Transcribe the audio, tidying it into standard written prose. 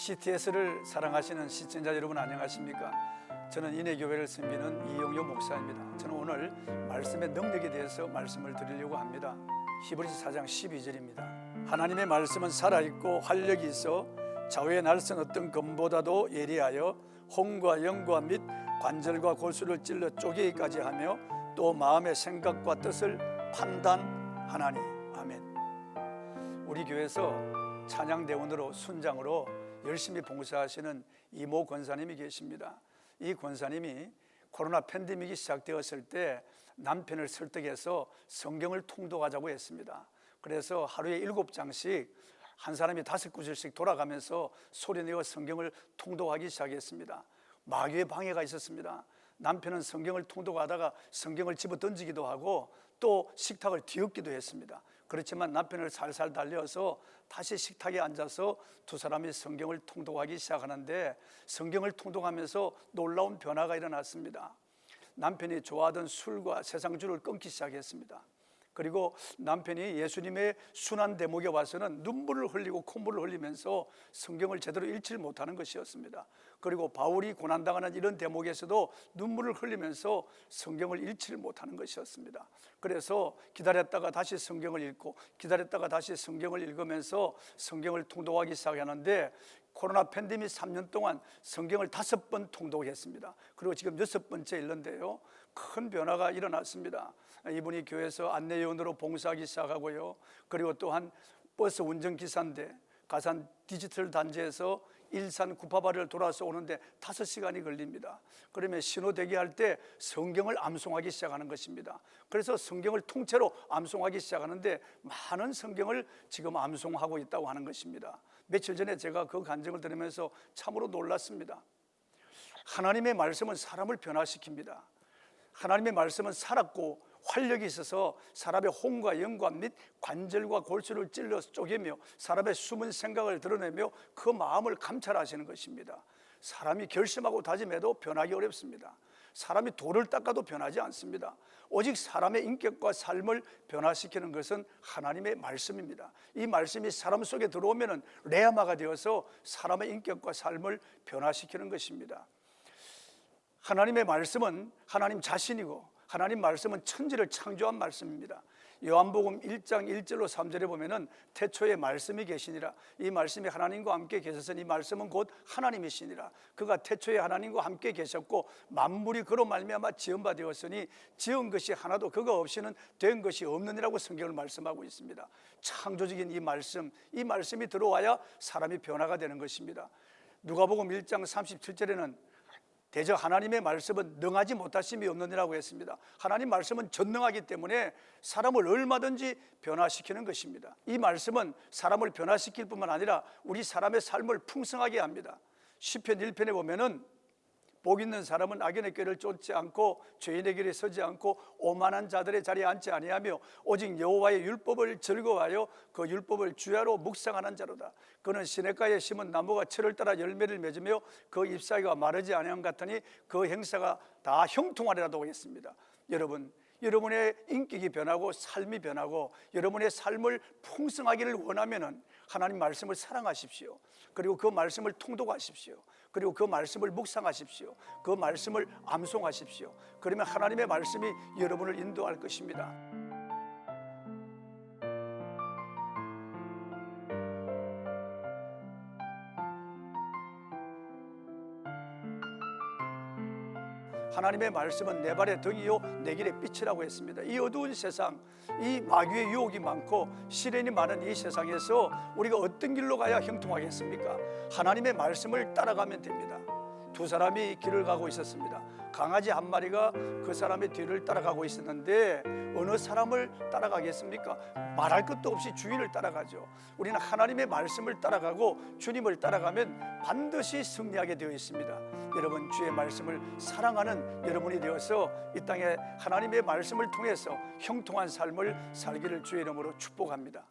CTS를 사랑하시는 시청자 여러분 안녕하십니까? 저는 인해교회를 섬기는 이용효 목사입니다. 저는 오늘 말씀의 능력에 대해서 말씀을 드리려고 합니다. 히브리서 4장 12절입니다. 하나님의 말씀은 살아있고 활력이 있어 좌우의 날선 어떤 검보다도 예리하여 혼과 영과 및 관절과 골수를 찔러 쪼개기까지 하며 또 마음의 생각과 뜻을 판단하나니. 아멘. 우리 교회에서 찬양대원으로 순장으로 열심히 봉사하시는 이모 권사님이 계십니다. 이 권사님이 코로나 팬데믹이 시작되었을 때 남편을 설득해서 성경을 통독하자고 했습니다. 그래서 하루에 7장씩 한 사람이 5구절씩 돌아가면서 소리내어 성경을 통독하기 시작했습니다. 마귀의 방해가 있었습니다. 남편은 성경을 통독하다가 성경을 집어 던지기도 하고 또 식탁을 뒤엎기도 했습니다. 그렇지만 남편을 살살 달려서 다시 식탁에 앉아서 두 사람이 성경을 통독하기 시작하는데 성경을 통독하면서 놀라운 변화가 일어났습니다. 남편이 좋아하던 술과 세상주를 끊기 시작했습니다. 그리고 남편이 예수님의 순환 대목에 와서는 눈물을 흘리고 콧물을 흘리면서 성경을 제대로 읽지 못하는 것이었습니다. 그리고 바울이 고난당하는 이런 대목에서도 눈물을 흘리면서 성경을 읽지 못하는 것이었습니다. 그래서 기다렸다가 다시 성경을 읽고 기다렸다가 다시 성경을 읽으면서 성경을 통독하기 시작하는데 코로나 팬데믹 3년 동안 성경을 5번 통독했습니다. 그리고 지금 6번째 읽는데요, 큰 변화가 일어났습니다. 이분이 교회에서 안내요원으로 봉사하기 시작하고요, 그리고 또한 버스 운전기사인데 가산 디지털 단지에서 일산 구파발을 돌아서 오는데 5시간이 걸립니다. 그러면 신호 대기할 때 성경을 암송하기 시작하는 것입니다. 그래서 성경을 통째로 암송하기 시작하는데 많은 성경을 지금 암송하고 있다고 하는 것입니다. 며칠 전에 제가 그 간증을 들으면서 참으로 놀랐습니다. 하나님의 말씀은 사람을 변화시킵니다. 하나님의 말씀은 살았고 활력이 있어서 사람의 혼과 영과 및 관절과 골수를 찔러서 쪼개며 사람의 숨은 생각을 드러내며 그 마음을 감찰하시는 것입니다. 사람이 결심하고 다짐해도 변하기 어렵습니다. 사람이 돌을 닦아도 변하지 않습니다. 오직 사람의 인격과 삶을 변화시키는 것은 하나님의 말씀입니다. 이 말씀이 사람 속에 들어오면 레아마가 되어서 사람의 인격과 삶을 변화시키는 것입니다. 하나님의 말씀은 하나님 자신이고 하나님 말씀은 천지를 창조한 말씀입니다. 요한복음 1장 1절로 3절에 보면은 태초에 말씀이 계시니라. 이 말씀이 하나님과 함께 계셨으니 이 말씀은 곧 하나님이시니라. 그가 태초에 하나님과 함께 계셨고 만물이 그로 말미암아 지은 바 되었으니 지은 것이 하나도 그가 없이는 된 것이 없느니라고 성경을 말씀하고 있습니다. 창조적인 이 말씀이 들어와야 사람이 변화가 되는 것입니다. 누가복음 1장 37절에는 대저 하나님의 말씀은 능하지 못하심이 없느니라고 했습니다. 하나님 말씀은 전능하기 때문에 사람을 얼마든지 변화시키는 것입니다. 이 말씀은 사람을 변화시킬 뿐만 아니라 우리 사람의 삶을 풍성하게 합니다. 시편 1편에 보면은 복 있는 사람은 악인의 꾀를 쫓지 않고 죄인의 길에 서지 않고 오만한 자들의 자리에 앉지 아니하며 오직 여호와의 율법을 즐거워하여 그 율법을 주야로 묵상하는 자로다. 그는 시냇가에 심은 나무가 철을 따라 열매를 맺으며 그 잎사귀가 마르지 아니함 같으니 그 행사가 다 형통하리라고 했습니다. 여러분의 인격이 변하고 삶이 변하고 여러분의 삶을 풍성하기를 원하면은 하나님 말씀을 사랑하십시오. 그리고 그 말씀을 통독하십시오. 그리고 그 말씀을 묵상하십시오. 그 말씀을 암송하십시오. 그러면 하나님의 말씀이 여러분을 인도할 것입니다. 하나님의 말씀은 내 발의 등이요 내 길의 빛이라고 했습니다. 이 어두운 세상, 이 마귀의 유혹이 많고 시련이 많은 이 세상에서 우리가 어떤 길로 가야 형통하겠습니까? 하나님의 말씀을 따라가면 됩니다. 두 사람이 길을 가고 있었습니다. 강아지 한 마리가 그 사람의 뒤를 따라가고 있었는데 어느 사람을 따라가겠습니까? 말할 것도 없이 주인을 따라가죠. 우리는 하나님의 말씀을 따라가고 주님을 따라가면 반드시 승리하게 되어 있습니다. 여러분, 주의 말씀을 사랑하는 여러분이 되어서 이 땅에 하나님의 말씀을 통해서 형통한 삶을 살기를 주의 이름으로 축복합니다.